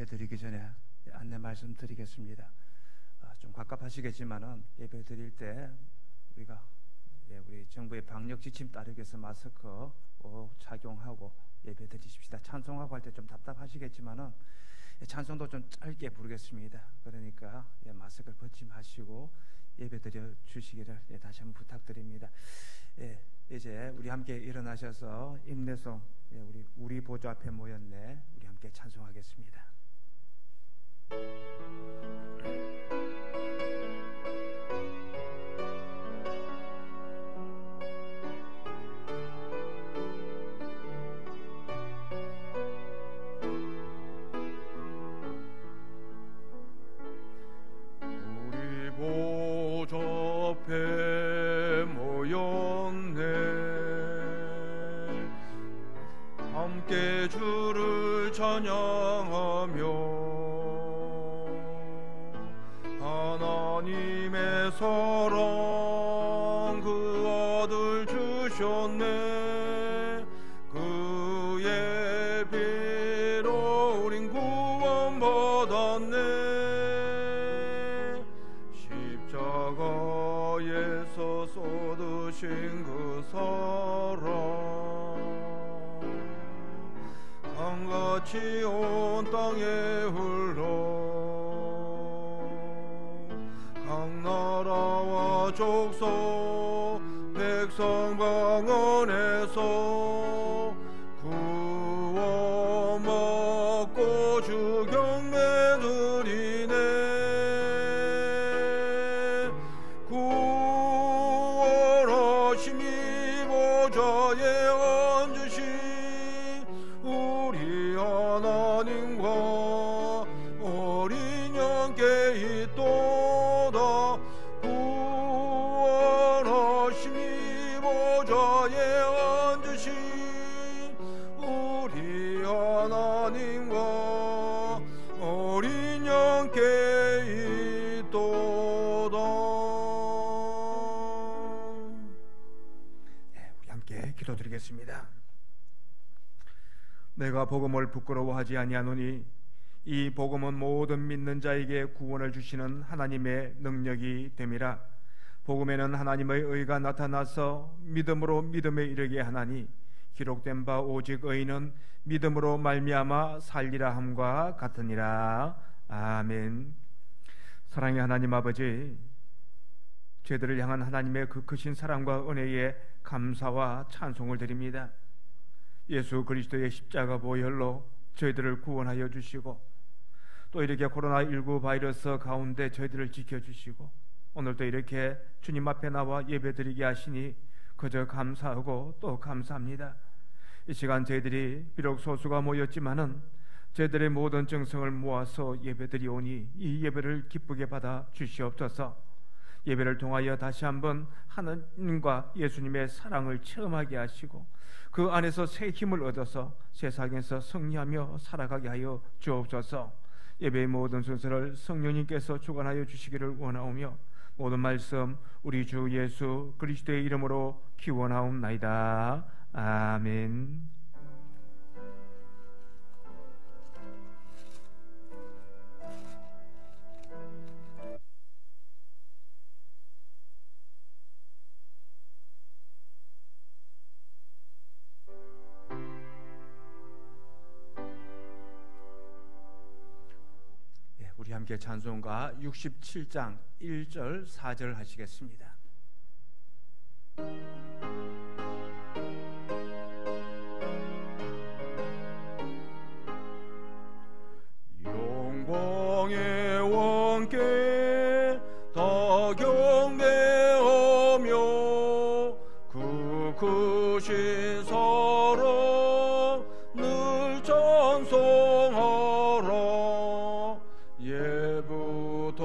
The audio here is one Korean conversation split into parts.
예배 드리기 전에 안내 말씀 드리겠습니다. 좀 갑갑하시겠지만은 예배 드릴 때 우리가 우리 정부의 방역 지침 따르기 위해서 마스크 꼭 착용하고 예배 드리십시다. 찬송하고 할 때 좀 답답하시겠지만은 찬송도 좀 짧게 부르겠습니다. 그러니까 마스크를 벗지 마시고 예배 드려 주시기를 다시 한번 부탁드립니다. 이제 우리 함께 일어나셔서 임내송 우리 보좌 앞에 모였네 우리 함께 찬송하겠습니다. 우리 보좌 앞에 모였네 함께 주를 찬양하며 하나님의 사랑 그 아들 주셨네 그의 피로 우린 구원받았네 십자가에서 쏟으신 그 사랑 강같이 온 땅에 흘러 각 나라와 족속 백성 방언에서 구원 받고 주 경배 드리네 구원하심이 보좌에 앉으신 우리 하나님과 어린 양께 있도다 구원하심이 보좌에 앉으신 우리 하나님과 어린 양께 있도다. 우리 함께 기도드리겠습니다. 내가 복음을 부끄러워하지 아니하노니 이 복음은 모든 믿는 자에게 구원을 주시는 하나님의 능력이 됨이라. 복음에는 하나님의 의가 나타나서 믿음으로 믿음에 이르게 하나니 기록된 바 오직 의인은 믿음으로 말미암아 살리라 함과 같으니라. 아멘. 사랑의 하나님 아버지, 죄들을 향한 하나님의 그 크신 사랑과 은혜에 감사와 찬송을 드립니다. 예수 그리스도의 십자가 보혈로 저희들을 구원하여 주시고 또 이렇게 코로나19 바이러스 가운데 저희들을 지켜주시고 오늘도 이렇게 주님 앞에 나와 예배드리게 하시니 그저 감사하고 또 감사합니다. 이 시간 저희들이 비록 소수가 모였지만은 저희들의 모든 정성을 모아서 예배드리오니 이 예배를 기쁘게 받아 주시옵소서. 예배를 통하여 다시 한번 하나님과 예수님의 사랑을 체험하게 하시고 그 안에서 새 힘을 얻어서 세상에서 승리하며 살아가게 하여 주옵소서. 예배의 모든 순서를 성령님께서 주관하여 주시기를 원하오며 모든 말씀 우리 주 예수 그리스도의 이름으로 기원하옵나이다. 아멘. 우리 함께 찬송가 67장 1절 4절 하시겠습니다. 영광의 왕께 다 경배하며 그 크신 사랑 늘 찬송하라 예부터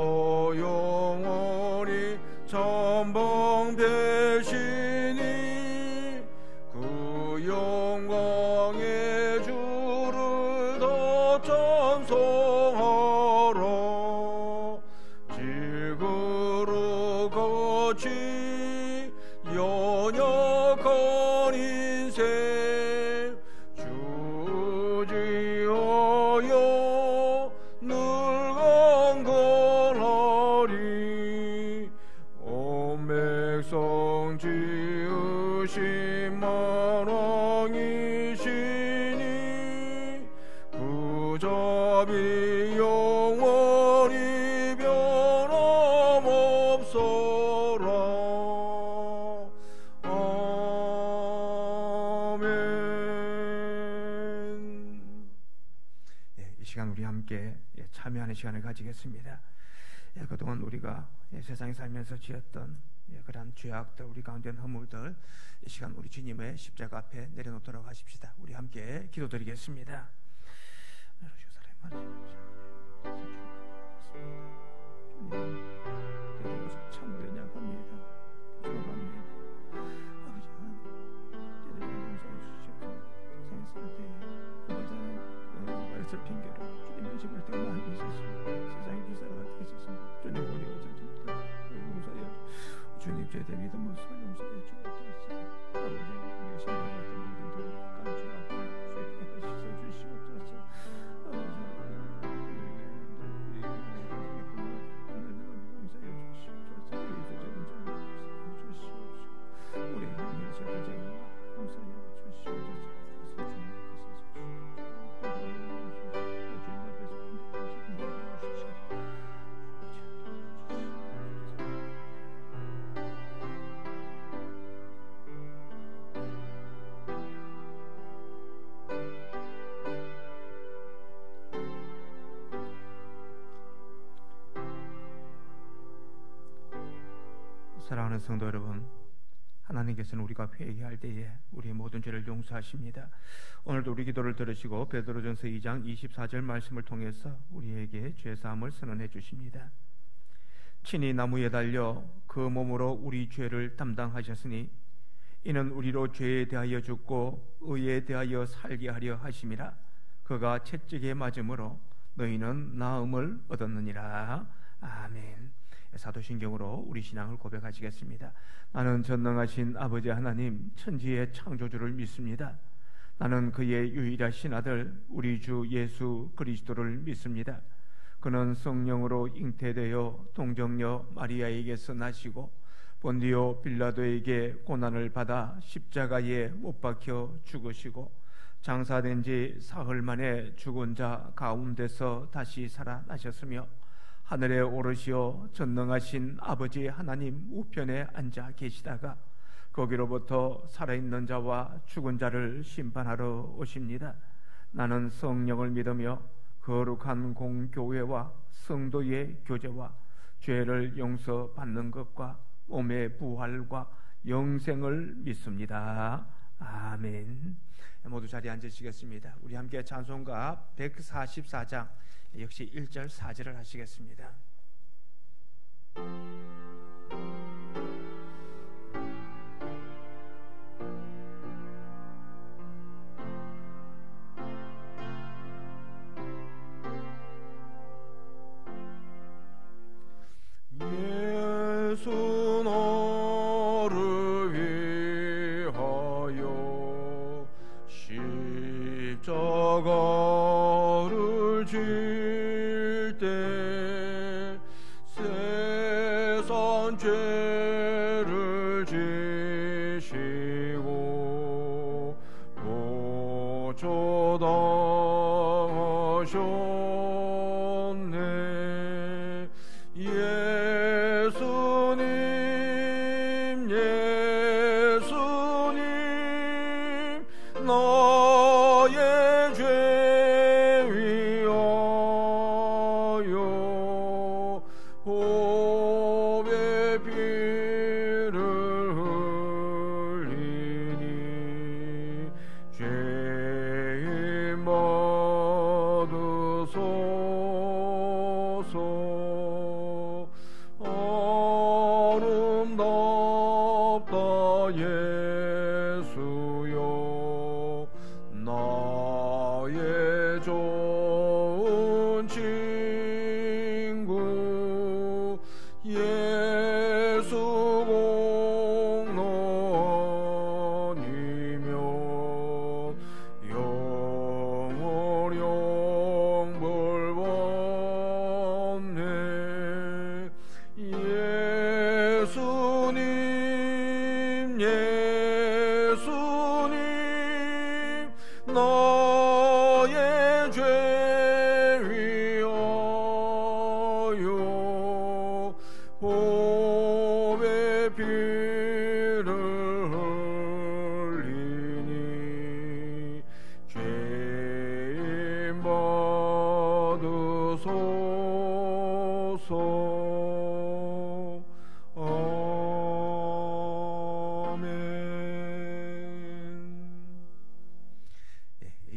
영원히 전방 배신이 그 영광의 주를 다 찬송하라 지그러 같이 연약한 인생 주지하여 함께 참여하는 시간을 가지겠습니다. 그동안 우리가 세상에 살면서 지었던 그런 죄악들, 우리 가운데 있는 허물들, 이 시간 우리 주님의 십자가 앞에 내려놓도록 하십시다. 우리 함께 기도드리겠습니다. 참으로 연약합니다. 부족합니다. 아버지 하나님, 저희를 용서해 주시옵소서. 세상에 살 때에 아버지 말을 핑계로 주님의 집을 때 많이 있었습니다. 세상에 불사가 어떻게 있었습니다. 주님 우리가 용서하여 주님 죄에 대한 믿음 모습을 용서해 주옵소서. 아버지 우리가 신앙할 때 모든 들 간주하고 죄악을 씻어 주시옵소서. 아버지 사랑하는 성도 여러분, 하나님께서는 우리가 회개할 때에 우리의 모든 죄를 용서하십니다. 오늘도 우리 기도를 들으시고 베드로전서 2장 24절 말씀을 통해서 우리에게 죄사함을 선언해 주십니다. 친히 나무에 달려 그 몸으로 우리 죄를 담당하셨으니 이는 우리로 죄에 대하여 죽고 의에 대하여 살게 하려 하심이라. 그가 채찍에 맞음으로 너희는 나음을 얻었느니라. 아멘. 사도신경으로 우리 신앙을 고백하시겠습니다. 나는 전능하신 아버지 하나님 천지의 창조주를 믿습니다. 나는 그의 유일하신 아들 우리 주 예수 그리스도를 믿습니다. 그는 성령으로 잉태되어 동정녀 마리아에게서 나시고 본디오 빌라도에게 고난을 받아 십자가에 못 박혀 죽으시고 장사된 지 사흘 만에 죽은 자 가운데서 다시 살아나셨으며 하늘에 오르시어 전능하신 아버지 하나님 우편에 앉아 계시다가 거기로부터 살아있는 자와 죽은 자를 심판하러 오십니다. 나는 성령을 믿으며 거룩한 공교회와 성도의 교제와 죄를 용서받는 것과 몸의 부활과 영생을 믿습니다. 아멘. 모두 자리에 앉으시겠습니다. 우리 함께 찬송가 144장 역시 1절 4절을 하시겠습니다. 예수 너를 위하여 십자가를 질 때 세상 죄를 지시고 고초당하셨네. 예수님 나의 죄 위하여 보배 피를 흘리니 죄인 받으소서. 아름답다 예수여 나의 좋은 친구. 예수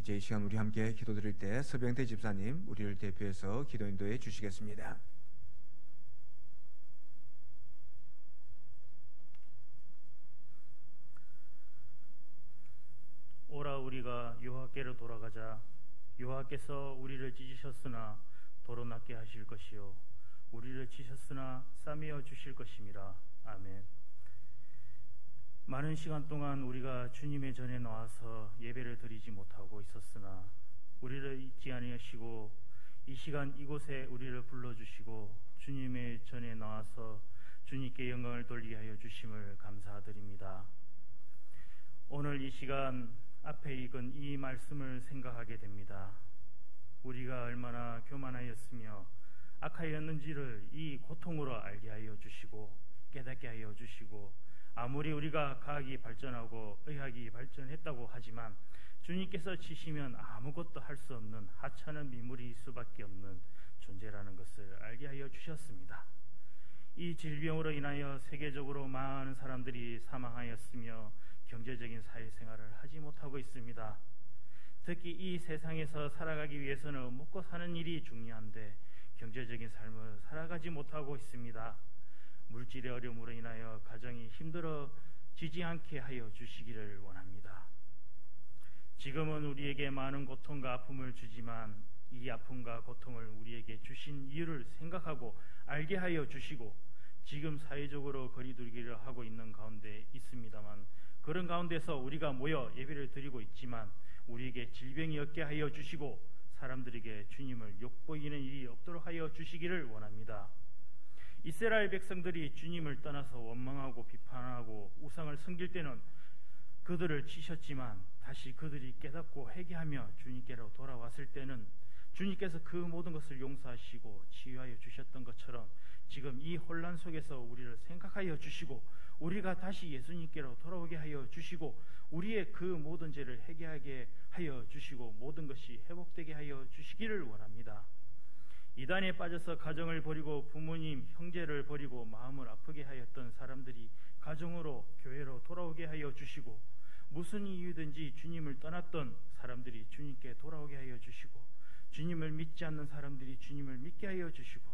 이제 이 시간 우리 함께 기도드릴 때 서병태 집사님 우리를 대표해서 기도 인도해 주시겠습니다. 오라 우리가 여호와께로 돌아가자. 여호와께서 우리를 찢으셨으나 도로 낫게 하실 것이요 우리를 치셨으나 싸매어 주실 것임이라. 아멘. 많은 시간 동안 우리가 주님의 전에 나와서 예배를 드리지 못하고 있었으나 우리를 잊지 아니하시고 이 시간 이곳에 우리를 불러주시고 주님의 전에 나와서 주님께 영광을 돌리게 하여 주심을 감사드립니다. 오늘 이 시간 앞에 읽은 이 말씀을 생각하게 됩니다. 우리가 얼마나 교만하였으며 악하였는지를 이 고통으로 알게 하여 주시고 깨닫게 하여 주시고, 아무리 우리가 과학이 발전하고 의학이 발전했다고 하지만 주님께서 치시면 아무것도 할 수 없는 하찮은 미물일 수밖에 없는 존재라는 것을 알게 하여 주셨습니다. 이 질병으로 인하여 세계적으로 많은 사람들이 사망하였으며 경제적인 사회생활을 하지 못하고 있습니다. 특히 이 세상에서 살아가기 위해서는 먹고 사는 일이 중요한데 경제적인 삶을 살아가지 못하고 있습니다. 물질의 어려움으로 인하여 가정이 힘들어지지 않게 하여 주시기를 원합니다. 지금은 우리에게 많은 고통과 아픔을 주지만 이 아픔과 고통을 우리에게 주신 이유를 생각하고 알게 하여 주시고, 지금 사회적으로 거리두기를 하고 있는 가운데 있습니다만 그런 가운데서 우리가 모여 예배를 드리고 있지만 우리에게 질병이 없게 하여 주시고 사람들에게 주님을 욕보이는 일이 없도록 하여 주시기를 원합니다. 이스라엘 백성들이 주님을 떠나서 원망하고 비판하고 우상을 섬길 때는 그들을 치셨지만 다시 그들이 깨닫고 회개하며 주님께로 돌아왔을 때는 주님께서 그 모든 것을 용서하시고 치유하여 주셨던 것처럼 지금 이 혼란 속에서 우리를 생각하여 주시고 우리가 다시 예수님께로 돌아오게 하여 주시고 우리의 그 모든 죄를 회개하게 하여 주시고 모든 것이 회복되게 하여 주시기를 원합니다. 이단에 빠져서 가정을 버리고 부모님, 형제를 버리고 마음을 아프게 하였던 사람들이 가정으로 교회로 돌아오게 하여 주시고, 무슨 이유든지 주님을 떠났던 사람들이 주님께 돌아오게 하여 주시고, 주님을 믿지 않는 사람들이 주님을 믿게 하여 주시고,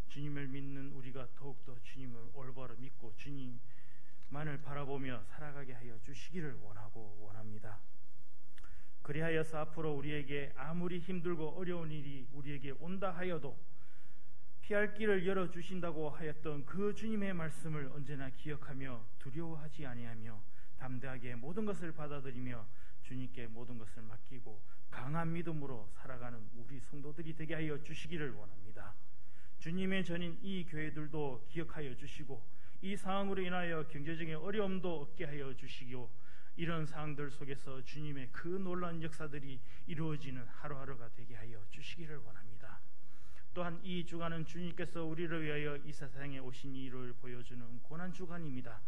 주님을 믿는 우리가 더욱더 주님을 올바로 믿고 주님만을 바라보며 살아가게 하여 주시기를 원합니다. 그리하여서 앞으로 우리에게 아무리 힘들고 어려운 일이 우리에게 온다 하여도 피할 길을 열어주신다고 하였던 그 주님의 말씀을 언제나 기억하며 두려워하지 아니하며 담대하게 모든 것을 받아들이며 주님께 모든 것을 맡기고 강한 믿음으로 살아가는 우리 성도들이 되게 하여 주시기를 원합니다. 주님의 전인 이 교회들도 기억하여 주시고 이 상황으로 인하여 경제적인 어려움도 없게 하여 주시고, 이런 상황들 속에서 주님의 그 놀라운 역사들이 이루어지는 하루하루가 되게 하여 주시기를 원합니다. 또한 이 주간은 주님께서 우리를 위하여 이 세상에 오신 이유를 보여주는 고난주간입니다.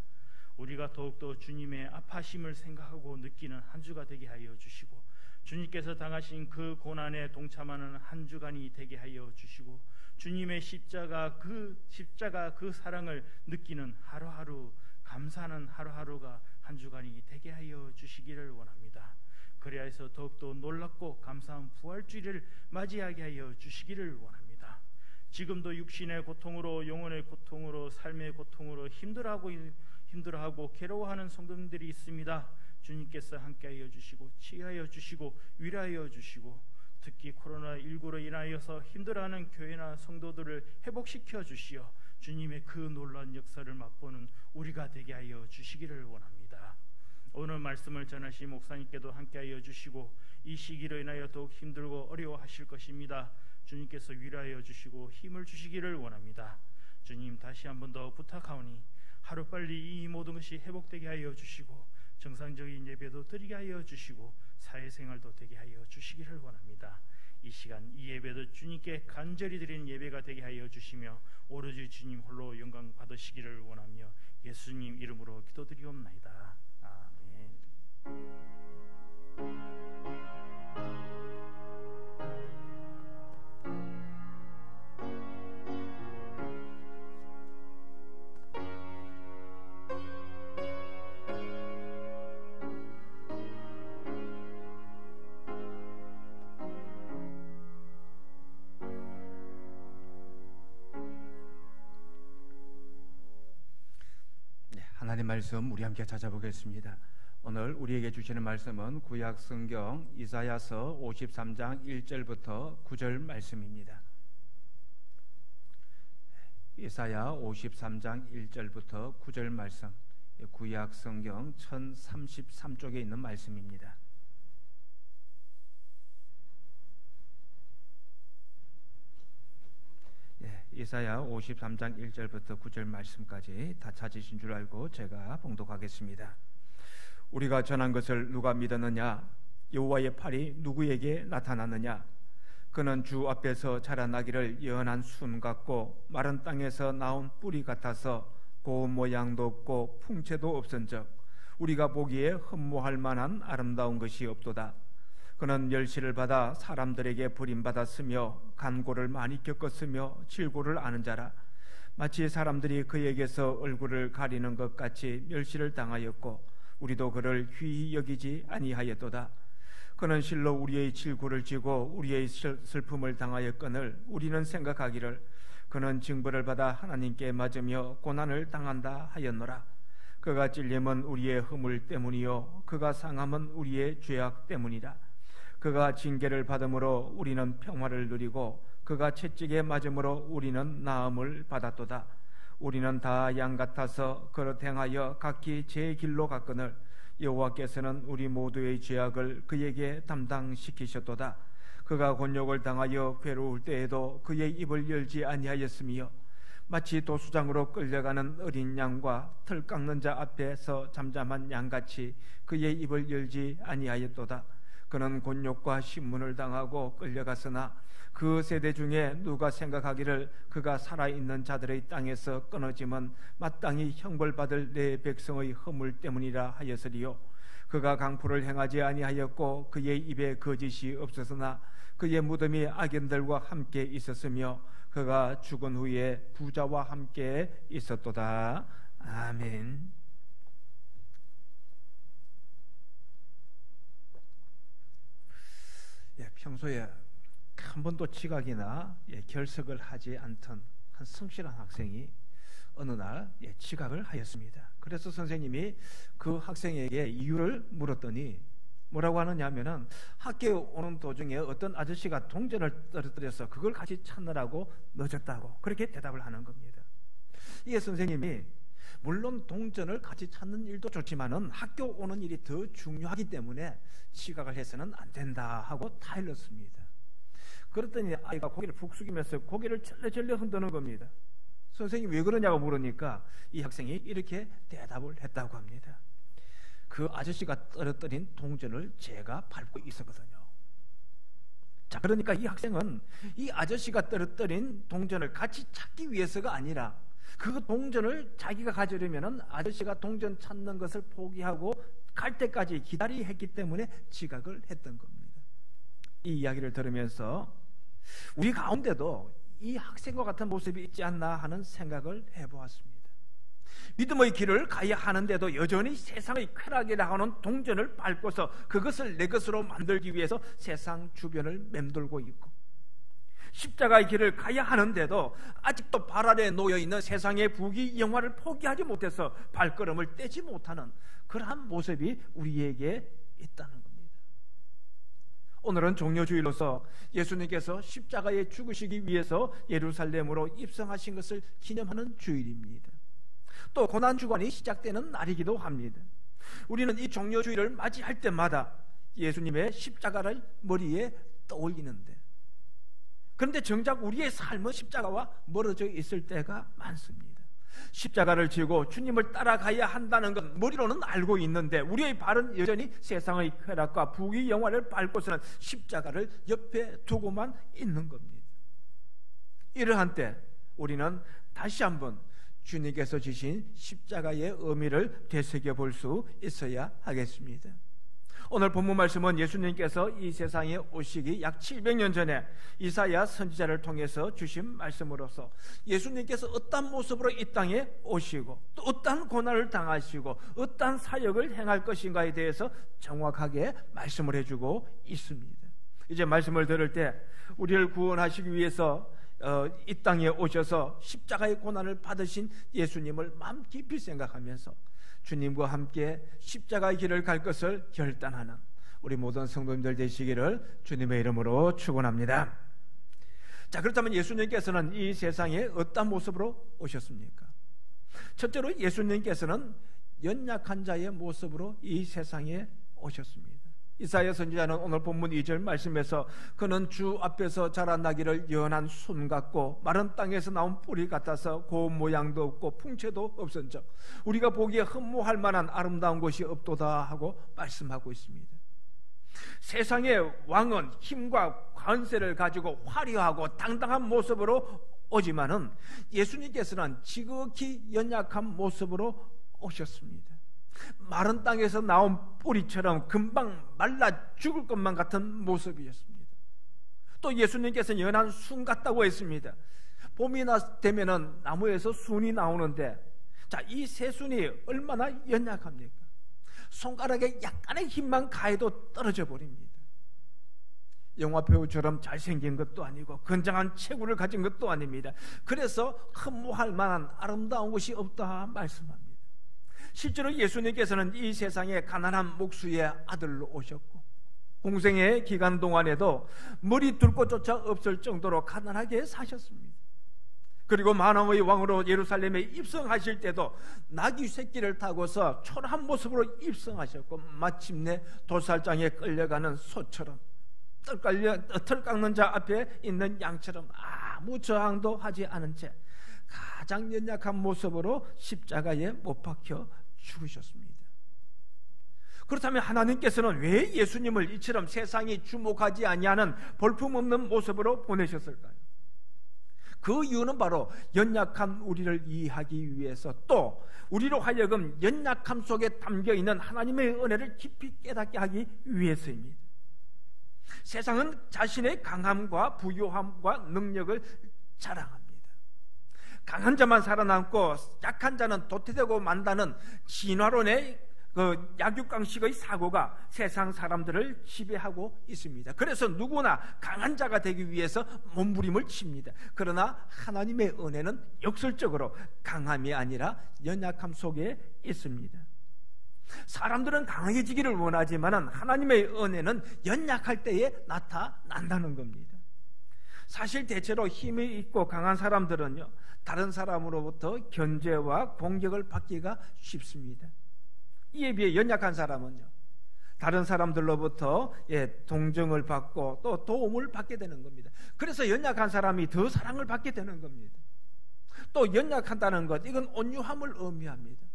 우리가 더욱더 주님의 아파심을 생각하고 느끼는 한 주가 되게 하여 주시고, 주님께서 당하신 그 고난에 동참하는 한 주간이 되게 하여 주시고, 주님의 십자가 그 사랑을 느끼는 하루하루, 감사하는 하루하루가 한 주간이 되게 하여 주시기를 원합니다. 그리하여서 더욱더 놀랍고 감사한 부활주일을 맞이하게 하여 주시기를 원합니다. 지금도 육신의 고통으로, 영혼의 고통으로, 삶의 고통으로 힘들어하고 괴로워하는 성도님들이 있습니다. 주님께서 함께하여 주시고 치유하여 주시고 위로하여 주시고, 특히 코로나19로 인하여서 힘들어하는 교회나 성도들을 회복시켜 주시어 주님의 그 놀라운 역사를 맛보는 우리가 되게 하여 주시기를 원합니다. 오늘 말씀을 전하신 목사님께도 함께하여 주시고 이 시기로 인하여 더욱 힘들고 어려워하실 것입니다. 주님께서 위로하여 주시고 힘을 주시기를 원합니다. 주님, 다시 한 번 더 부탁하오니 하루빨리 이 모든 것이 회복되게 하여 주시고 정상적인 예배도 드리게 하여 주시고 사회생활도 되게 하여 주시기를 원합니다. 이 시간 이 예배도 주님께 간절히 드리는 예배가 되게 하여 주시며 오로지 주님 홀로 영광 받으시기를 원하며 예수님 이름으로 기도드리옵나이다. 아멘. 하나님 말씀 우리 함께 찾아보겠습니다. 오늘 우리에게 주시는 말씀은 구약 성경 이사야서 53장 1절부터 9절 말씀입니다. 이사야 53장 1절부터 9절 말씀, 구약 성경 1033쪽에 있는 말씀입니다. 이사야 53장 1절부터 9절 말씀까지 다 찾으신 줄 알고 제가 봉독하겠습니다. 우리가 전한 것을 누가 믿었느냐? 여호와의 팔이 누구에게 나타났느냐? 그는 주 앞에서 자라나기를 예언한 순 같고 마른 땅에서 나온 뿌리 같아서 고운 모양도 없고 풍채도 없은즉 우리가 보기에 흠모할 만한 아름다운 것이 없도다. 그는 멸시를 받아 사람들에게 버림받았으며 간고를 많이 겪었으며 질고를 아는 자라. 마치 사람들이 그에게서 얼굴을 가리는 것 같이 멸시를 당하였고 우리도 그를 귀히 여기지 아니하였도다. 그는 실로 우리의 질고를 지고 우리의 슬픔을 당하였거늘 우리는 생각하기를 그는 징벌을 받아 하나님께 맞으며 고난을 당한다 하였노라. 그가 찔림은 우리의 허물 때문이요 그가 상함은 우리의 죄악 때문이라. 그가 징계를 받음으로 우리는 평화를 누리고 그가 채찍에 맞음으로 우리는 나음을 받았도다. 우리는 다 양 같아서 그릇 행하여 각기 제 길로 갔거늘 여호와께서는 우리 모두의 죄악을 그에게 담당시키셨도다. 그가 곤욕을 당하여 괴로울 때에도 그의 입을 열지 아니하였으며 마치 도수장으로 끌려가는 어린 양과 털 깎는 자 앞에서 잠잠한 양같이 그의 입을 열지 아니하였도다. 그는 곤욕과 신문을 당하고 끌려갔으나 그 세대 중에 누가 생각하기를 그가 살아있는 자들의 땅에서 끊어짐은 마땅히 형벌받을 내 백성의 허물 때문이라 하였으리요. 그가 강포를 행하지 아니하였고 그의 입에 거짓이 없었으나 그의 무덤이 악인들과 함께 있었으며 그가 죽은 후에 부자와 함께 있었도다. 아멘. 평소에 한 번도 지각이나 결석을 하지 않던 한 성실한 학생이 어느 날 지각을 하였습니다. 그래서 선생님이 그 학생에게 이유를 물었더니 뭐라고 하느냐 하면은 학교에 오는 도중에 어떤 아저씨가 동전을 떨어뜨려서 그걸 같이 찾느라고 늦었다고 그렇게 대답을 하는 겁니다. 이게 선생님이 물론 동전을 같이 찾는 일도 좋지만은 학교 오는 일이 더 중요하기 때문에 지각을 해서는 안 된다 하고 타일렀습니다. 그랬더니 아이가 고개를 푹 숙이면서 고개를 절레절레 흔드는 겁니다. 선생님이 왜 그러냐고 물으니까 이 학생이 이렇게 대답을 했다고 합니다. 그 아저씨가 떨어뜨린 동전을 제가 밟고 있었거든요. 자, 그러니까 이 학생은 이 아저씨가 떨어뜨린 동전을 같이 찾기 위해서가 아니라 그 동전을 자기가 가지려면은 아저씨가 동전 찾는 것을 포기하고 갈 때까지 기다리게 했기 때문에 지각을 했던 겁니다. 이 이야기를 들으면서 우리 가운데도 이 학생과 같은 모습이 있지 않나 하는 생각을 해보았습니다. 믿음의 길을 가야 하는데도 여전히 세상의 쾌락이라 하는 동전을 밟고서 그것을 내 것으로 만들기 위해서 세상 주변을 맴돌고 있고, 십자가의 길을 가야 하는데도 아직도 발 아래에 놓여있는 세상의 부귀 영화를 포기하지 못해서 발걸음을 떼지 못하는 그러한 모습이 우리에게 있다는 겁니다. 오늘은 종려주일로서 예수님께서 십자가에 죽으시기 위해서 예루살렘으로 입성하신 것을 기념하는 주일입니다. 또 고난주간이 시작되는 날이기도 합니다. 우리는 이 종려주일을 맞이할 때마다 예수님의 십자가를 머리에 떠올리는데, 그런데 정작 우리의 삶은 십자가와 멀어져 있을 때가 많습니다. 십자가를 지고 주님을 따라가야 한다는 건 머리로는 알고 있는데 우리의 발은 여전히 세상의 쾌락과 부귀 영화를 밟고서는 십자가를 옆에 두고만 있는 겁니다. 이러한 때 우리는 다시 한번 주님께서 지신 십자가의 의미를 되새겨 볼 수 있어야 하겠습니다. 오늘 본문 말씀은 예수님께서 이 세상에 오시기 약 700년 전에 이사야 선지자를 통해서 주신 말씀으로서 예수님께서 어떤 모습으로 이 땅에 오시고 또 어떤 고난을 당하시고 어떤 사역을 행할 것인가에 대해서 정확하게 말씀을 해주고 있습니다. 이제 말씀을 들을 때 우리를 구원하시기 위해서 이 땅에 오셔서 십자가의 고난을 받으신 예수님을 마음 깊이 생각하면서 주님과 함께 십자가의 길을 갈 것을 결단하는 우리 모든 성도님들 되시기를 주님의 이름으로 축원합니다. 자, 그렇다면 예수님께서는 이 세상에 어떤 모습으로 오셨습니까? 첫째로 예수님께서는 연약한 자의 모습으로 이 세상에 오셨습니다. 이사야 선지자는 오늘 본문 2절 말씀에서 그는 주 앞에서 자라나기를 연한 순 같고 마른 땅에서 나온 뿌리 같아서 고운 모양도 없고 풍채도 없은즉 우리가 보기에 흠모할 만한 아름다운 것이 없도다 하고 말씀하고 있습니다. 세상의 왕은 힘과 권세를 가지고 화려하고 당당한 모습으로 오지만은 예수님께서는 지극히 연약한 모습으로 오셨습니다. 마른 땅에서 나온 뿌리처럼 금방 말라 죽을 것만 같은 모습이었습니다. 또 예수님께서는 연한 순 같다고 했습니다. 봄이 되면은 나무에서 순이 나오는데, 자, 이 새순이 얼마나 연약합니까? 손가락에 약간의 힘만 가해도 떨어져 버립니다. 영화 배우처럼 잘생긴 것도 아니고 건장한 체구를 가진 것도 아닙니다. 그래서 흠모할 만한 아름다운 것이 없다 말씀합니다. 실제로 예수님께서는 이 세상에 가난한 목수의 아들로 오셨고 공생의 기간 동안에도 머리 둘 곳조차 없을 정도로 가난하게 사셨습니다. 그리고 만왕의 왕으로 예루살렘에 입성하실 때도 나귀 새끼를 타고서 초라한 모습으로 입성하셨고 마침내 도살장에 끌려가는 소처럼 털 깎는 자 앞에 있는 양처럼 아무 저항도 하지 않은 채 가장 연약한 모습으로 십자가에 못 박혀 죽으셨습니다. 그렇다면 하나님께서는 왜 예수님을 이처럼 세상이 주목하지 아니하는 볼품없는 모습으로 보내셨을까요? 그 이유는 바로 연약한 우리를 이해하기 위해서, 또 우리로 하여금 연약함 속에 담겨있는 하나님의 은혜를 깊이 깨닫게 하기 위해서입니다. 세상은 자신의 강함과 부요함과 능력을 자랑합니다. 강한 자만 살아남고 약한 자는 도태되고 만다는 진화론의 그 약육강식의 사고가 세상 사람들을 지배하고 있습니다. 그래서 누구나 강한 자가 되기 위해서 몸부림을 칩니다. 그러나 하나님의 은혜는 역설적으로 강함이 아니라 연약함 속에 있습니다. 사람들은 강해지기를 원하지만 하나님의 은혜는 연약할 때에 나타난다는 겁니다. 사실 대체로 힘이 있고 강한 사람들은요, 다른 사람으로부터 견제와 공격을 받기가 쉽습니다. 이에 비해 연약한 사람은요, 다른 사람들로부터 동정을 받고 또 도움을 받게 되는 겁니다. 그래서 연약한 사람이 더 사랑을 받게 되는 겁니다. 또 연약하다는 것, 이건 온유함을 의미합니다.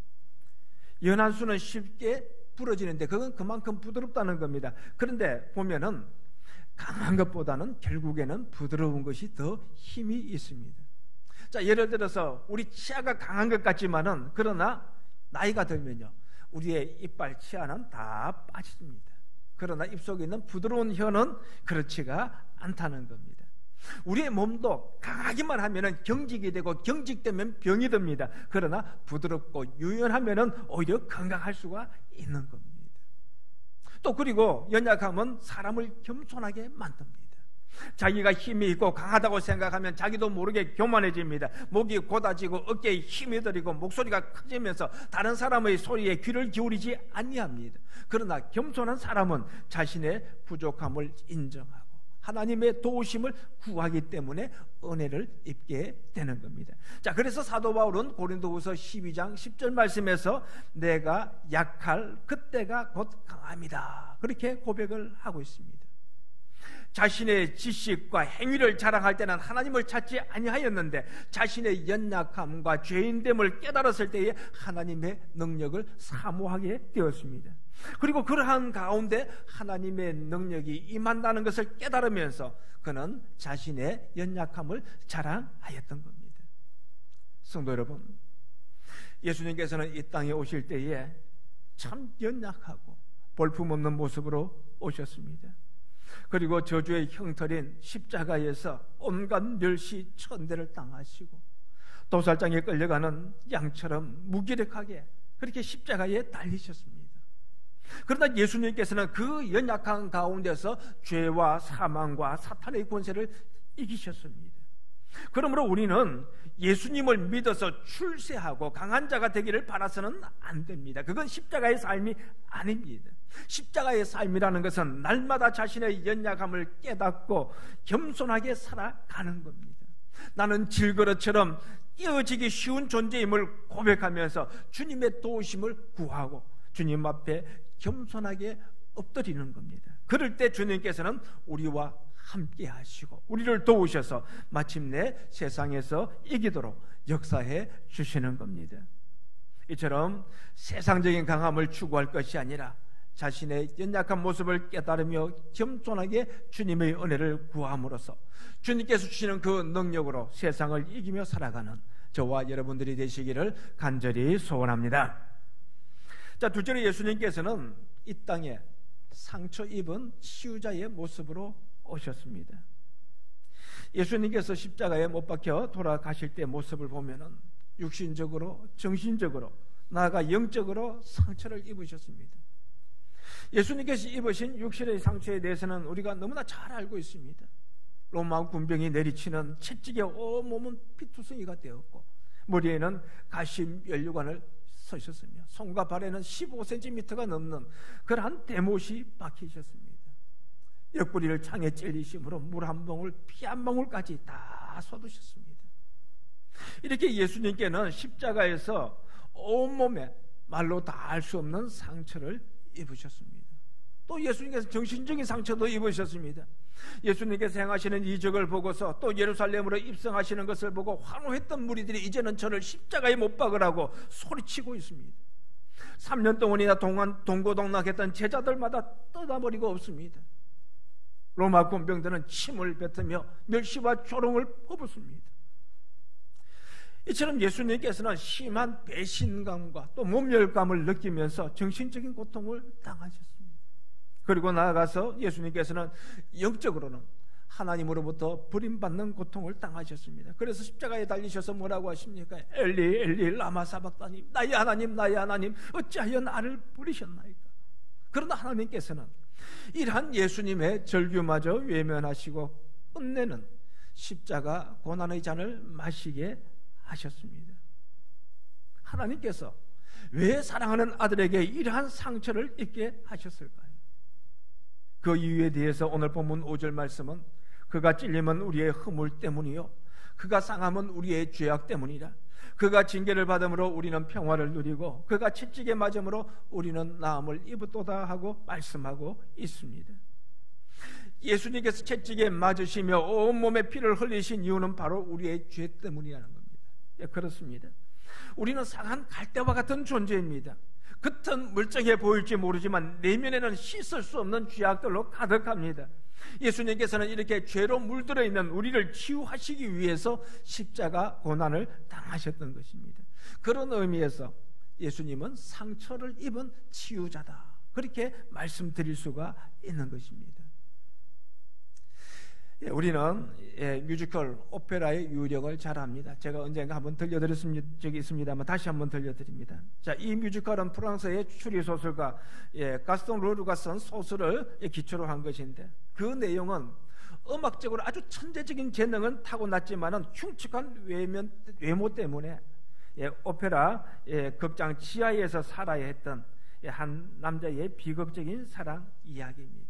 연한 수는 쉽게 부러지는데 그건 그만큼 부드럽다는 겁니다. 그런데 보면은 강한 것보다는 결국에는 부드러운 것이 더 힘이 있습니다. 자, 예를 들어서 우리 치아가 강한 것 같지만은 그러나 나이가 들면요, 우리의 이빨 치아는 다 빠집니다. 그러나 입속에 있는 부드러운 혀는 그렇지가 않다는 겁니다. 우리의 몸도 강하기만 하면은 경직이 되고 경직되면 병이 듭니다. 그러나 부드럽고 유연하면은 오히려 건강할 수가 있는 겁니다. 또 그리고 연약함은 사람을 겸손하게 만듭니다. 자기가 힘이 있고 강하다고 생각하면 자기도 모르게 교만해집니다. 목이 곧아지고 어깨에 힘이 들이고 목소리가 커지면서 다른 사람의 소리에 귀를 기울이지 아니합니다. 그러나 겸손한 사람은 자신의 부족함을 인정하고 하나님의 도우심을 구하기 때문에 은혜를 입게 되는 겁니다. 자, 그래서 사도 바울은 고린도후서 12장 10절 말씀에서 내가 약할 그때가 곧 강함이다, 그렇게 고백을 하고 있습니다. 자신의 지식과 행위를 자랑할 때는 하나님을 찾지 아니하였는데 자신의 연약함과 죄인됨을 깨달았을 때에 하나님의 능력을 사모하게 되었습니다. 그리고 그러한 가운데 하나님의 능력이 임한다는 것을 깨달으면서 그는 자신의 연약함을 자랑하였던 겁니다. 성도 여러분, 예수님께서는 이 땅에 오실 때에 참 연약하고 볼품없는 모습으로 오셨습니다. 그리고 저주의 형틀인 십자가에서 온갖 멸시 천대를 당하시고 도살장에 끌려가는 양처럼 무기력하게 그렇게 십자가에 달리셨습니다. 그러나 예수님께서는 그 연약한 가운데서 죄와 사망과 사탄의 권세를 이기셨습니다. 그러므로 우리는 예수님을 믿어서 출세하고 강한 자가 되기를 바라서는 안 됩니다. 그건 십자가의 삶이 아닙니다. 십자가의 삶이라는 것은 날마다 자신의 연약함을 깨닫고 겸손하게 살아가는 겁니다. 나는 질그릇처럼 깨어지기 쉬운 존재임을 고백하면서 주님의 도우심을 구하고 주님 앞에 겸손하게 엎드리는 겁니다. 그럴 때 주님께서는 우리와 함께 하시고 우리를 도우셔서 마침내 세상에서 이기도록 역사해 주시는 겁니다. 이처럼 세상적인 강함을 추구할 것이 아니라 자신의 연약한 모습을 깨달으며 겸손하게 주님의 은혜를 구함으로써 주님께서 주시는 그 능력으로 세상을 이기며 살아가는 저와 여러분들이 되시기를 간절히 소원합니다. 자, 둘째로 예수님께서는 이 땅에 상처 입은 치유자의 모습으로 오셨습니다. 예수님께서 십자가에 못 박혀 돌아가실 때 모습을 보면은 육신적으로, 정신적으로, 나아가 영적으로 상처를 입으셨습니다. 예수님께서 입으신 육신의 상처에 대해서는 우리가 너무나 잘 알고 있습니다. 로마 군병이 내리치는 채찍에 온몸은 피투성이가 되었고 머리에는 가시 연류관을 서셨으며 손과 발에는 15cm가 넘는 그러한 대못이 박히셨습니다. 옆구리를 창에 찔리심으로 물 한 방울, 피 한 방울까지 다 쏟으셨습니다. 이렇게 예수님께는 십자가에서 온몸에 말로 다 알 수 없는 상처를 입으셨습니다. 또 예수님께서 정신적인 상처도 입으셨습니다. 예수님께서 행하시는 이적을 보고서 또 예루살렘으로 입성하시는 것을 보고 환호했던 무리들이 이제는 저를 십자가에 못 박으라고 소리치고 있습니다. 3년 동안이나 동고동락했던 제자들마다 떠나버리고 없습니다. 로마 군병들은 침을 뱉으며 멸시와 조롱을 퍼붓습니다. 이처럼 예수님께서는 심한 배신감과 또 모멸감을 느끼면서 정신적인 고통을 당하셨습니다. 그리고 나아가서 예수님께서는 영적으로는 하나님으로부터 버림받는 고통을 당하셨습니다. 그래서 십자가에 달리셔서 뭐라고 하십니까? 엘리 엘리 라마 사박다니, 나의 하나님 어찌하여 나를 버리셨나이까. 그러나 하나님께서는 이러한 예수님의 절규마저 외면하시고 끝내는 십자가 고난의 잔을 마시게 하셨습니다. 하나님께서 왜 사랑하는 아들에게 이러한 상처를 입게 하셨을까요? 그 이유에 대해서 오늘 본문 5절 말씀은 그가 찔림은 우리의 허물 때문이요 그가 상함은 우리의 죄악 때문이라. 그가 징계를 받음으로 우리는 평화를 누리고 그가 채찍에 맞음으로 우리는 나음을 입었도다 하고 말씀하고 있습니다. 예수님께서 채찍에 맞으시며 온몸에 피를 흘리신 이유는 바로 우리의 죄 때문이라는 겁니다. 예, 그렇습니다. 우리는 상한 갈대와 같은 존재입니다. 겉은 멀쩡해 보일지 모르지만 내면에는 씻을 수 없는 죄악들로 가득합니다. 예수님께서는 이렇게 죄로 물들어 있는 우리를 치유하시기 위해서 십자가 고난을 당하셨던 것입니다. 그런 의미에서 예수님은 상처를 입은 치유자다, 그렇게 말씀드릴 수가 있는 것입니다. 우리는 뮤지컬 오페라의 유력을 잘 압니다. 제가 언젠가 한번 들려드렸던 적이 있습니다만 다시 한번 들려드립니다. 자, 이 뮤지컬은 프랑스의 추리소설가 가스통 르루가 쓴 소설을 기초로 한 것인데 그 내용은 음악적으로 아주 천재적인 재능은 타고났지만은 흉측한 외모 때문에 오페라 극장 지하에서 살아야 했던 한 남자의 비극적인 사랑 이야기입니다.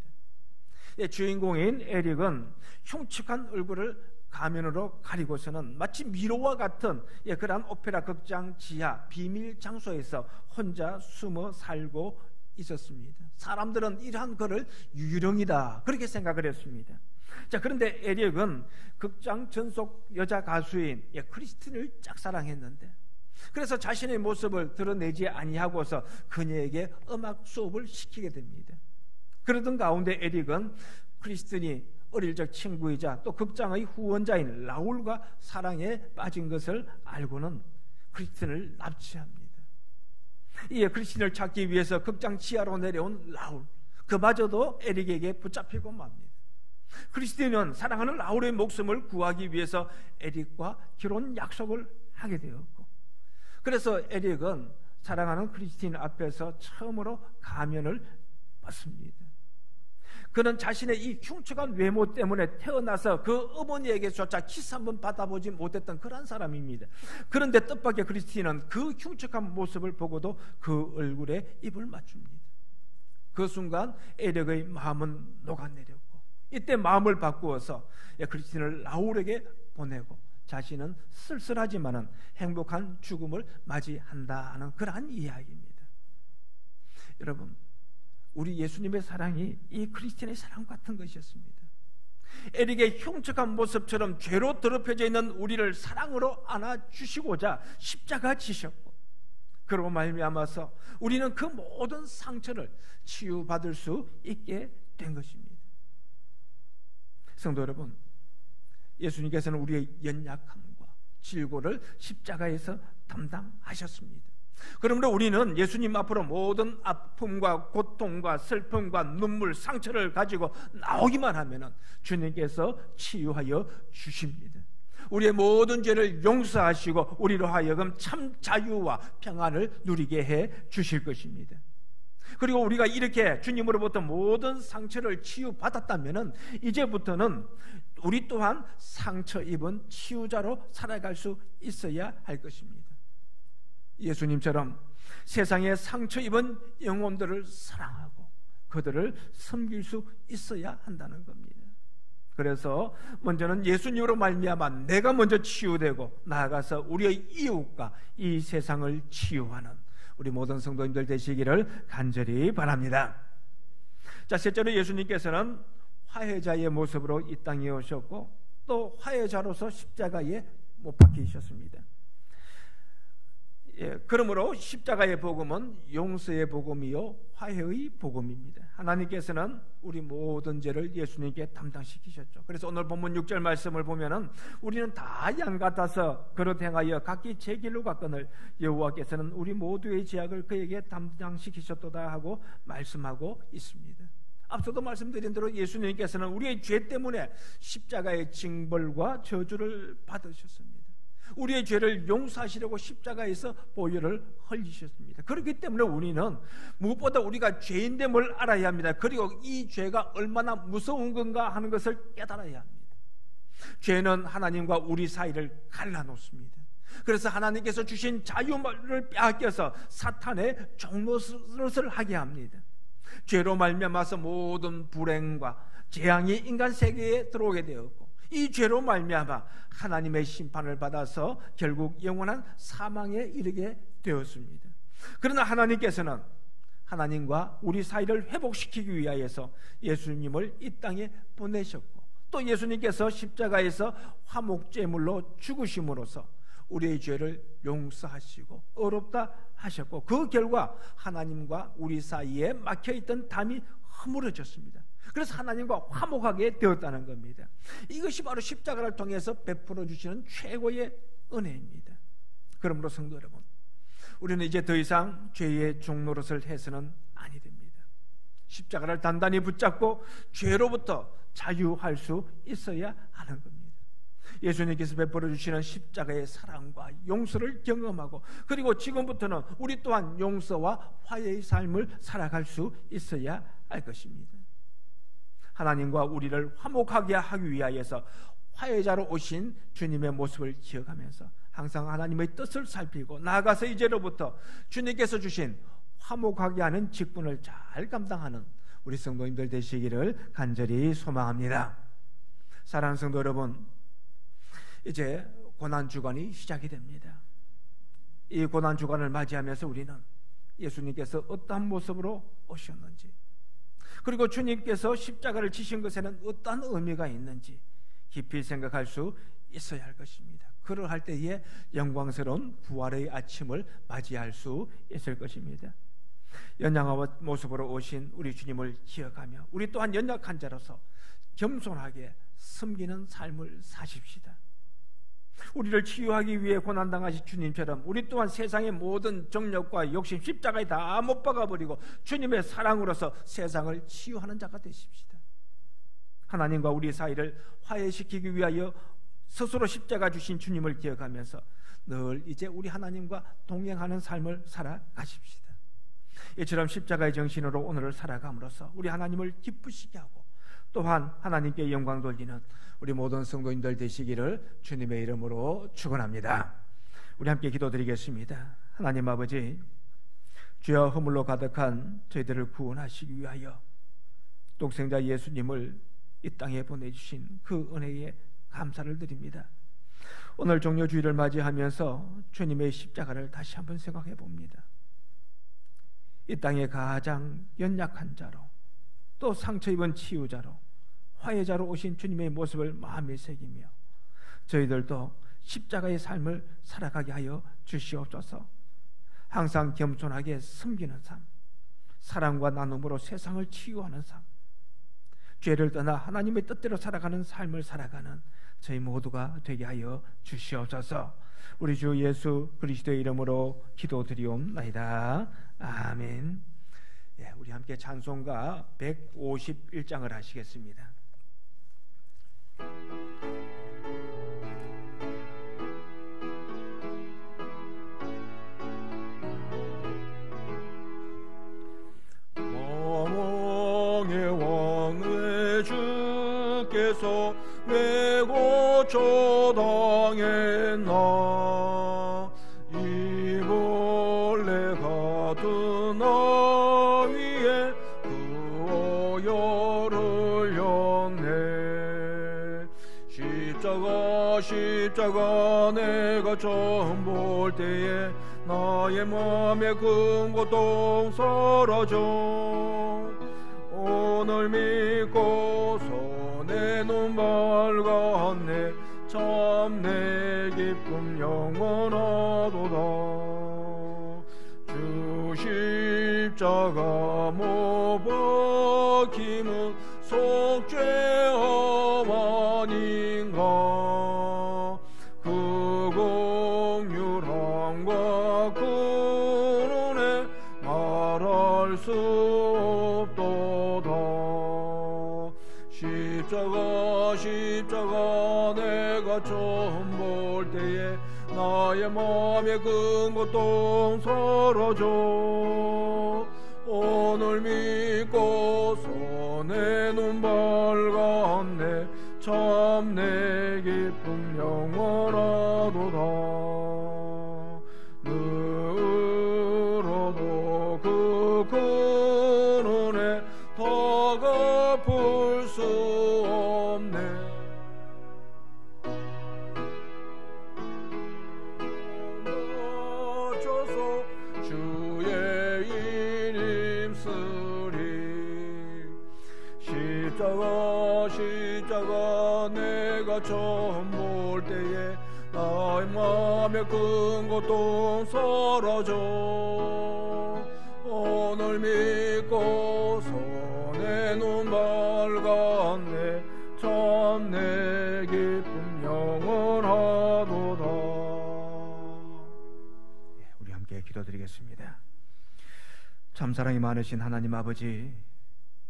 주인공인 에릭은 흉측한 얼굴을 가면으로 가리고서는 마치 미로와 같은 그러한 오페라 극장 지하 비밀 장소에서 혼자 숨어 살고 있었습니다. 사람들은 이러한 그를 유령이다, 그렇게 생각을 했습니다. 자, 그런데 에릭은 극장 전속 여자 가수인 크리스틴을 짝사랑했는데 그래서 자신의 모습을 드러내지 아니하고서 그녀에게 음악 수업을 시키게 됩니다. 그러던 가운데 에릭은 크리스틴이 어릴 적 친구이자 또 극장의 후원자인 라울과 사랑에 빠진 것을 알고는 크리스틴을 납치합니다. 이에 크리스틴을 찾기 위해서 극장 지하로 내려온 라울, 그마저도 에릭에게 붙잡히고 맙니다. 크리스틴은 사랑하는 라울의 목숨을 구하기 위해서 에릭과 결혼 약속을 하게 되었고, 그래서 에릭은 사랑하는 크리스틴 앞에서 처음으로 가면을 벗습니다. 그는 자신의 이 흉측한 외모 때문에 태어나서 그 어머니에게조차 키스 한번 받아보지 못했던 그런 사람입니다. 그런데 뜻밖의 크리스티는 그 흉측한 모습을 보고도 그 얼굴에 입을 맞춥니다. 그 순간 에릭의 마음은 녹아내렸고, 이때 마음을 바꾸어서 크리스틴을 라울에게 보내고 자신은 쓸쓸하지만은 행복한 죽음을 맞이한다는 그러한 이야기입니다. 여러분, 우리 예수님의 사랑이 이 크리스틴의 사랑 같은 것이었습니다. 에릭의 흉측한 모습처럼 죄로 더럽혀져 있는 우리를 사랑으로 안아주시고자 십자가 지셨고, 그러고 말미암아서 우리는 그 모든 상처를 치유받을 수 있게 된 것입니다. 성도 여러분, 예수님께서는 우리의 연약함과 질고를 십자가에서 담당하셨습니다. 그러므로 우리는 예수님 앞으로 모든 아픔과 고통과 슬픔과 눈물, 상처를 가지고 나오기만 하면 주님께서 치유하여 주십니다. 우리의 모든 죄를 용서하시고 우리로 하여금 참 자유와 평안을 누리게 해 주실 것입니다. 그리고 우리가 이렇게 주님으로부터 모든 상처를 치유받았다면 이제부터는 우리 또한 상처 입은 치유자로 살아갈 수 있어야 할 것입니다. 예수님처럼 세상에 상처 입은 영혼들을 사랑하고 그들을 섬길 수 있어야 한다는 겁니다. 그래서 먼저는 예수님으로 말미암아 내가 먼저 치유되고 나아가서 우리의 이웃과 이 세상을 치유하는 우리 모든 성도님들 되시기를 간절히 바랍니다. 자, 셋째로 예수님께서는 화해자의 모습으로 이 땅에 오셨고 또 화해자로서 십자가에 못 박히셨습니다. 그러므로 십자가의 복음은 용서의 복음이요 화해의 복음입니다. 하나님께서는 우리 모든 죄를 예수님께 담당시키셨죠. 그래서 오늘 본문 6절 말씀을 보면은 우리는 다 양 같아서 그릇 행하여 각기 제 길로 갔거늘 여호와께서는 우리 모두의 죄악을 그에게 담당시키셨도다 하고 말씀하고 있습니다. 앞서도 말씀드린 대로 예수님께서는 우리의 죄 때문에 십자가의 징벌과 저주를 받으셨습니다. 우리의 죄를 용서하시려고 십자가에서 보혈을 흘리셨습니다. 그렇기 때문에 우리는 무엇보다 우리가 죄인됨을 알아야 합니다. 그리고 이 죄가 얼마나 무서운 건가 하는 것을 깨달아야 합니다. 죄는 하나님과 우리 사이를 갈라놓습니다. 그래서 하나님께서 주신 자유를 빼앗겨서 사탄의 종노릇을 하게 합니다. 죄로 말미암아서 모든 불행과 재앙이 인간 세계에 들어오게 되었고, 이 죄로 말미암아 하나님의 심판을 받아서 결국 영원한 사망에 이르게 되었습니다. 그러나 하나님께서는 하나님과 우리 사이를 회복시키기 위하여서 예수님을 이 땅에 보내셨고, 또 예수님께서 십자가에서 화목제물로 죽으심으로써 우리의 죄를 용서하시고 어렵다 하셨고, 그 결과 하나님과 우리 사이에 막혀있던 담이 허물어졌습니다. 그래서 하나님과 화목하게 되었다는 겁니다. 이것이 바로 십자가를 통해서 베풀어 주시는 최고의 은혜입니다. 그러므로 성도 여러분, 우리는 이제 더 이상 죄의 종노릇을 해서는 아니 됩니다. 십자가를 단단히 붙잡고 죄로부터 자유할 수 있어야 하는 겁니다. 예수님께서 베풀어 주시는 십자가의 사랑과 용서를 경험하고, 그리고 지금부터는 우리 또한 용서와 화해의 삶을 살아갈 수 있어야 할 것입니다. 하나님과 우리를 화목하게 하기 위하여서 화해자로 오신 주님의 모습을 기억하면서 항상 하나님의 뜻을 살피고, 나아가서 이제로부터 주님께서 주신 화목하게 하는 직분을 잘 감당하는 우리 성도님들 되시기를 간절히 소망합니다. 사랑하는 성도 여러분, 이제 고난주간이 시작이 됩니다. 이 고난주간을 맞이하면서 우리는 예수님께서 어떠한 모습으로 오셨는지, 그리고 주님께서 십자가를 지신 것에는 어떤 의미가 있는지 깊이 생각할 수 있어야 할 것입니다. 그러할 때에 영광스러운 부활의 아침을 맞이할 수 있을 것입니다. 연약한 모습으로 오신 우리 주님을 기억하며 우리 또한 연약한 자로서 겸손하게 섬기는 삶을 사십시다. 우리를 치유하기 위해 고난당하신 주님처럼 우리 또한 세상의 모든 정욕과 욕심 십자가에 다 못 박아버리고 주님의 사랑으로서 세상을 치유하는 자가 되십시다. 하나님과 우리 사이를 화해시키기 위하여 스스로 십자가 주신 주님을 기억하면서 늘 이제 우리 하나님과 동행하는 삶을 살아가십시다. 이처럼 십자가의 정신으로 오늘을 살아감으로써 우리 하나님을 기쁘시게 하고 또한 하나님께 영광 돌리는 우리 모든 성도님들 되시기를 주님의 이름으로 축원합니다. 우리 함께 기도드리겠습니다. 하나님 아버지, 주여 허물로 가득한 저희들을 구원하시기 위하여 독생자 예수님을 이 땅에 보내주신 그 은혜에 감사를 드립니다. 오늘 종료주일을 맞이하면서 주님의 십자가를 다시 한번 생각해 봅니다. 이 땅에 가장 연약한 자로, 또 상처 입은 치유자로, 화해자로 오신 주님의 모습을 마음에 새기며 저희들도 십자가의 삶을 살아가게 하여 주시옵소서. 항상 겸손하게 섬기는 삶, 사랑과 나눔으로 세상을 치유하는 삶, 죄를 떠나 하나님의 뜻대로 살아가는 삶을 살아가는 저희 모두가 되게 하여 주시옵소서. 우리 주 예수 그리스도의 이름으로 기도드리옵나이다. 아멘. 우리 함께 찬송가 151장을 하시겠습니다. 왕의 왕의 주께서 왜 고초당했나 이 벌레 같은 나 위에 그 오열을 였네. 십자가 내가 처음 볼 때에 나의 맘에 큰 고통 사라져. 오늘 믿고서 내 눈 밝았네. 참 내 기쁨 영원하도다. 주 십자가 못 박힘은 속죄함 아닌가. 그 공률함과 그 은혜 말할 수 없도다. 십자가 내가 처음 볼 때에 나의 맘에 큰 고통 사라져. 오늘 믿고서 내 눈 밝았네. 참 내 기쁨 영원하도다. 늘어도 그 큰 은혜 더 갚을 수 없네. 맞춰서 주의 이름 쓰리. 십자가 내가 처음 볼 때에 나의 맘에 큰 고통 사라져. 오늘 믿고서 내 눈 밝았네. 참 내 기쁨 영원하도다. 우리 함께 기도드리겠습니다. 참 사랑이 많으신 하나님 아버지,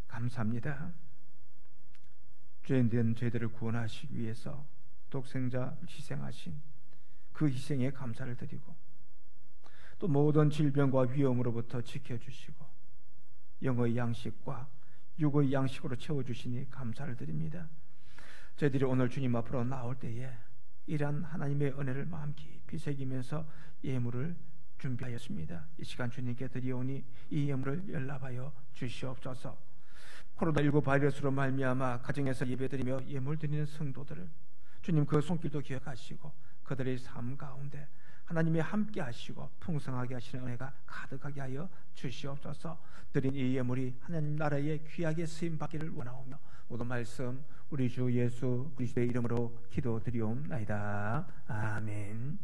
감사합니다. 죄인된 저희들을 구원하시기 위해서 독생자 희생하신 그 희생에 감사를 드리고, 또 모든 질병과 위험으로부터 지켜주시고 영의 양식과 육의 양식으로 채워주시니 감사를 드립니다. 저희들이 오늘 주님 앞으로 나올 때에 이러한 하나님의 은혜를 마음 깊이 새기면서 예물을 준비하였습니다. 이 시간 주님께 드리오니 이 예물을 연락하여 주시옵소서. 코로나19 바이러스로 말미암아 가정에서 예배드리며 예물 드리는 성도들을 주님 그 손길도 기억하시고 그들의 삶 가운데 하나님이 함께 하시고 풍성하게 하시는 은혜가 가득하게 하여 주시옵소서. 드린 이 예물이 하나님 나라의 귀하게 쓰임 받기를 원하오며 모든 말씀 우리 주 예수 그리스도의 이름으로 기도드리옵나이다. 아멘.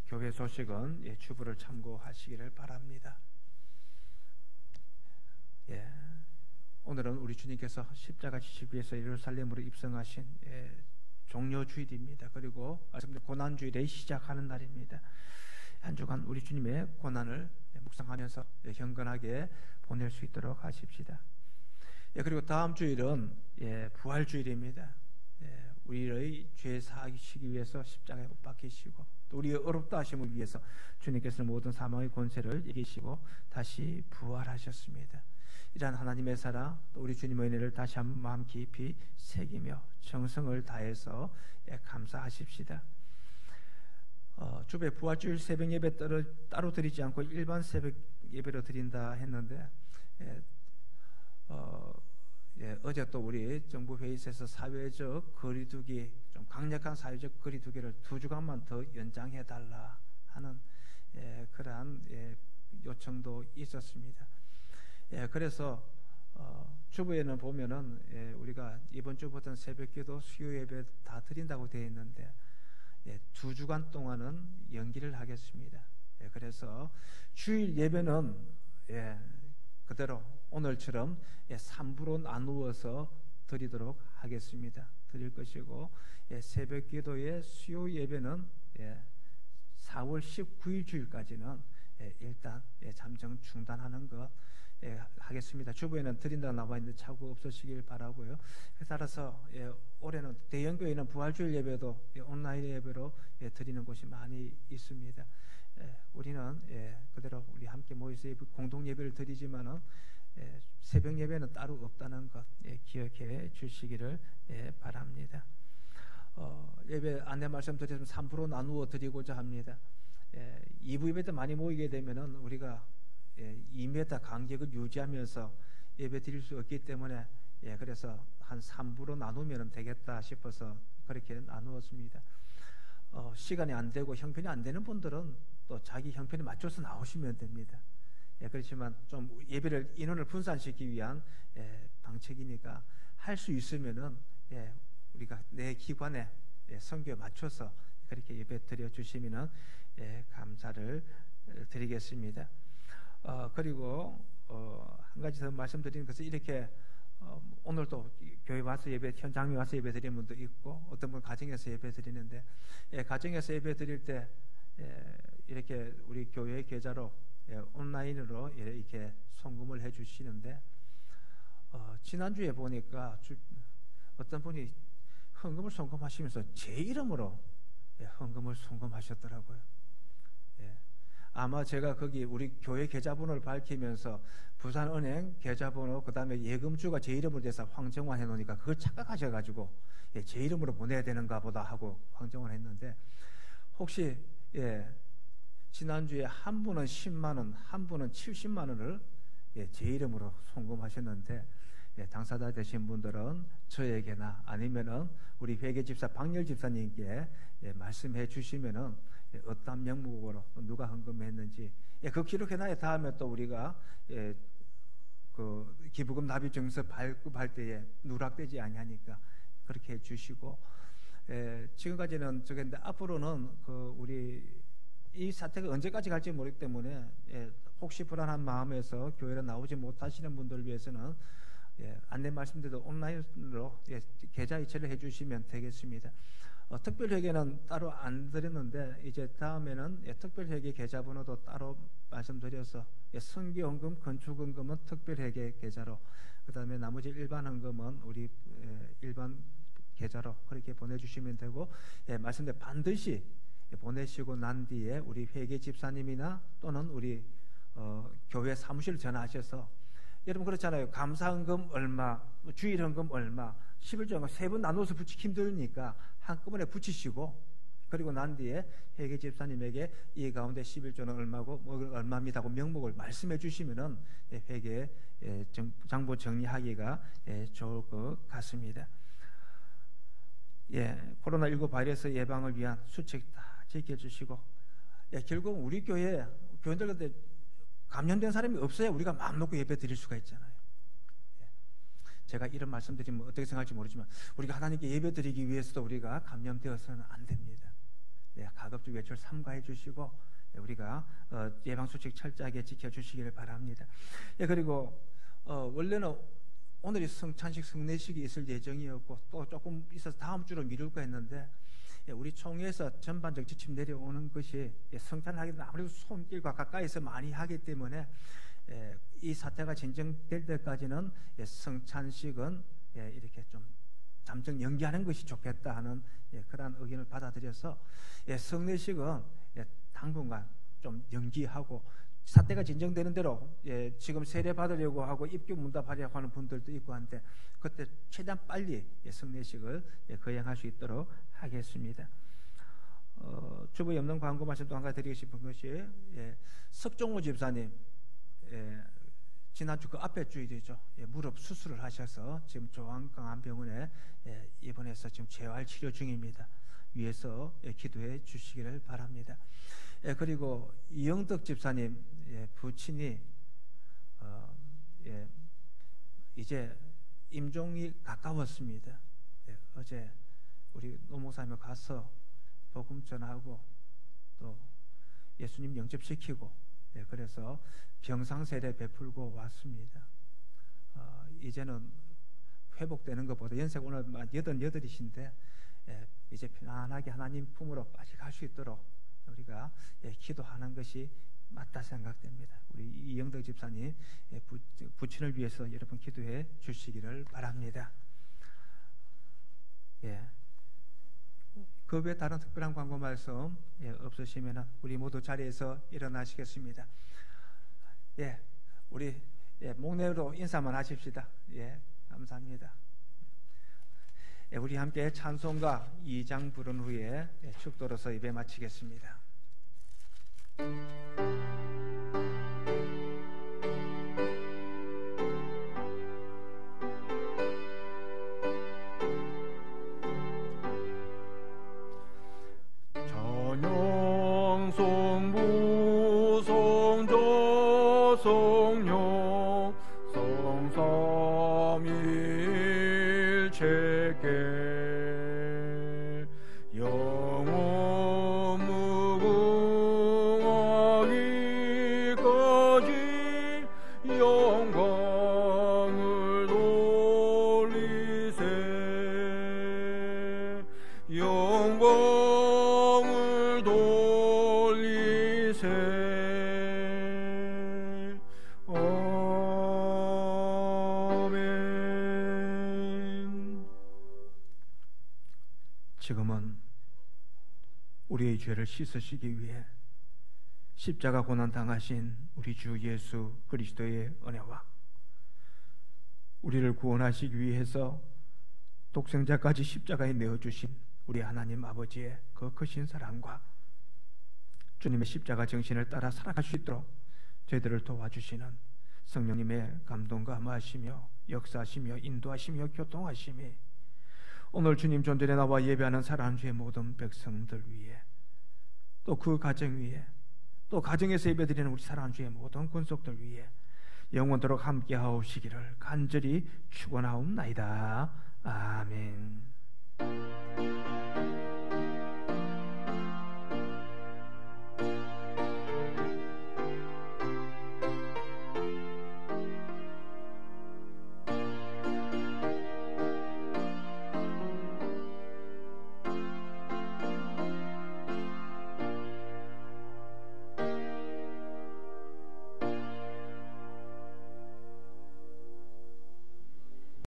교회 소식은 주부를 참고하시기를 바랍니다. 오늘은 우리 주님께서 십자가 지시기 위해서 예루살렘으로 입성하신 종료주일입니다. 그리고 고난주일에 시작하는 날입니다. 한 주간 우리 주님의 고난을 묵상하면서 경건하게 보낼 수 있도록 하십시다. 그리고 다음 주일은 부활주일입니다. 우리의 죄 사하시기 위해서 십자가에 못 박히시고 또 우리의 어렵다 하심을 위해서 주님께서는 모든 사망의 권세를 이기시고 다시 부활하셨습니다. 이러한 하나님의 사랑, 또 우리 주님의 은혜를 다시 한번 마음 깊이 새기며 정성을 다해서 감사하십시다. 주배 부활주일 새벽 예배 따로 드리지 않고 일반 새벽 예배로 드린다 했는데 어제 또 우리 정부 회의에서 사회적 거리두기, 좀 강력한 사회적 거리두기를 2주간만 더 연장해 달라 하는 그러한 요청도 있었습니다. 그래서 주부에는 보면은 우리가 이번 주부터는 새벽기도 수요 예배 다 드린다고 되어 있는데 2주간 동안은 연기를 하겠습니다. 그래서 주일 예배는 그대로 오늘처럼 3부로 나누어서 드리도록 하겠습니다. 드릴 것이고 새벽기도의 수요 예배는 4월 19일 주일까지는 일단 잠정 중단하는 것 하겠습니다. 주부에는 드린다고 나와 있는데 착오 없으시길 바라고요. 따라서 올해는 대형교회는 부활주일 예배도 온라인 예배로 드리는 곳이 많이 있습니다. 우리는 그대로 우리 함께 모여서 공동 예배를 드리지만은 새벽 예배는 따로 없다는 것 기억해 주시기를 바랍니다. 예배 안내 말씀드렸지만 3부로 나누어 드리고자 합니다. 2부 예배 때 많이 모이게 되면은 우리가 2m 간격을 유지하면서 예배 드릴 수 없기 때문에 그래서 한 3부로 나누면 되겠다 싶어서 그렇게 나누었습니다. 시간이 안 되고 형편이 안 되는 분들은 또 자기 형편에 맞춰서 나오시면 됩니다. 그렇지만 좀 예배를 인원을 분산시키기 위한 방책이니까 할 수 있으면은 우리가 내 기관에 선교에 맞춰서 그렇게 예배 드려 주시면은 감사를 드리겠습니다. 그리고 한 가지 더 말씀드리는 것은 이렇게 오늘도 교회 와서 예배 현장에 와서 예배 드리는 분도 있고 어떤 분 가정에서 예배 드리는데 가정에서 예배 드릴 때 이렇게 우리 교회 계좌로 온라인으로 이렇게 송금을 해주시는데 지난주에 보니까 어떤 분이 헌금을 송금하시면서 제 이름으로 헌금을 송금하셨더라고요. 아마 제가 거기 우리 교회 계좌번호를 밝히면서 부산은행 계좌번호 그다음에 예금주가 제 이름으로 돼서 황정환 해놓으니까 그걸 착각하셔가지고 제 이름으로 보내야 되는가 보다 하고 황정환 했는데 혹시 지난주에 한 분은 10만 원, 한 분은 70만 원을 제 이름으로 송금하셨는데 당사자 되신 분들은 저에게나 아니면은 우리 회계집사 박열 집사님께 말씀해 주시면은 어떤 명목으로 누가 헌금했는지 그 기록해놔야 다음에 또 우리가 그 기부금 납입 증서 발급할 때에 누락되지 아니하니까 그렇게 해주시고 지금까지는 저겠는데 앞으로는 그 우리 이 사태가 언제까지 갈지 모르기 때문에 혹시 불안한 마음에서 교회로 나오지 못하시는 분들을 위해서는 안내 말씀드려도 온라인으로 계좌 이체를 해주시면 되겠습니다. 특별회계는 따로 안 드렸는데 이제 다음에는 특별회계 계좌번호도 따로 말씀드려서 선교헌금, 건축헌금은 특별회계 계좌로 그 다음에 나머지 일반 헌금은 우리 일반 계좌로 그렇게 보내주시면 되고 말씀대로 반드시 보내시고 난 뒤에 우리 회계 집사님이나 또는 우리 교회 사무실 전화하셔서 여러분 그렇잖아요. 감사헌금 얼마, 주일헌금 얼마, 11조헌금 세 번 나눠서 붙이기 힘드니까 한꺼번에 붙이시고 그리고 난 뒤에 회계 집사님에게 이 가운데 11조는 얼마고 뭐 얼마입니다 하고 명목을 말씀해 주시면은 회계 장부 정리하기가 좋을 것 같습니다. 코로나19 바이러스 예방을 위한 수칙 다 지켜주시고 결국 우리 교인들 근데 감염된 사람이 없어야 우리가 마음 놓고 예배 드릴 수가 있잖아요. 제가 이런 말씀드리면 어떻게 생각할지 모르지만 우리가 하나님께 예배 드리기 위해서도 우리가 감염되어서는 안 됩니다. 가급적 외출 삼가해 주시고 우리가 예방수칙 철저하게 지켜주시기를 바랍니다. 그리고 원래는 오늘이 성찬식 성례식이 있을 예정이었고 또 조금 있어서 다음 주로 미룰까 했는데 우리 총회에서 전반적 지침 내려오는 것이 성찬을 하기 때문에 아무래도 손길과 가까이서 많이 하기 때문에 이 사태가 진정될 때까지는 성찬식은 이렇게 좀 잠정 연기하는 것이 좋겠다 하는 그러한 의견을 받아들여서 성례식은 당분간 좀 연기하고 사태가 진정되는 대로 지금 세례 받으려고 하고 입교 문답하려고 하는 분들도 있고 한데 그때 최대한 빨리 성례식을 거행할 수 있도록 하겠습니다. 주부에 없는 광고 말씀 또 한 가지 드리고 싶은 것이 석종호 집사님 지난주 그 앞에 주일이죠. 무릎 수술을 하셔서 지금 조항강암병원에 입원해서 지금 재활 치료 중입니다. 위에서 기도해 주시기를 바랍니다. 그리고 이영덕 집사님 부친이 이제 임종이 가까웠습니다. 어제 우리 노목사님을 가서 복음 전하고 또 예수님 영접시키고 그래서 병상세례 베풀고 왔습니다. 이제는 회복되는 것보다 연세가 오늘 88이신데 이제 편안하게 하나님 품으로 빨리 갈 수 있도록 우리가 기도하는 것이 맞다 생각됩니다. 우리 이영덕 집사님 부친을 위해서 여러분 기도해 주시기를 바랍니다. 그 외에 다른 특별한 광고 말씀 없으시면 우리 모두 자리에서 일어나시겠습니다. 우리 목례로 인사만 하십시다. 감사합니다. 우리 함께 찬송가 2장 부른 후에 축도로서 예배 마치겠습니다. 성부 성조 성령 성삼일체계 영원 무궁하기까지 영광을 돌리세 영광을 돌리세 아멘. 지금은 우리의 죄를 씻으시기 위해 십자가 고난 당하신 우리 주 예수 그리스도의 은혜와 우리를 구원하시기 위해서 독생자까지 십자가에 내어주신 우리 하나님 아버지의 그 크신 사랑과 주님의 십자가 정신을 따라 살아갈 수 있도록 저희들을 도와주시는 성령님의 감동과 함하시며 역사하시며 인도하시며 교통하심이 오늘 주님 존전에 나와 예배하는 사랑하는 주의 모든 백성들 위해 또 그 가정 위에 또 가정에서 예배드리는 우리 사랑하는 주의 모든 권속들 위해 영원토록 함께 하옵시기를 간절히 축원하옵나이다. 아멘.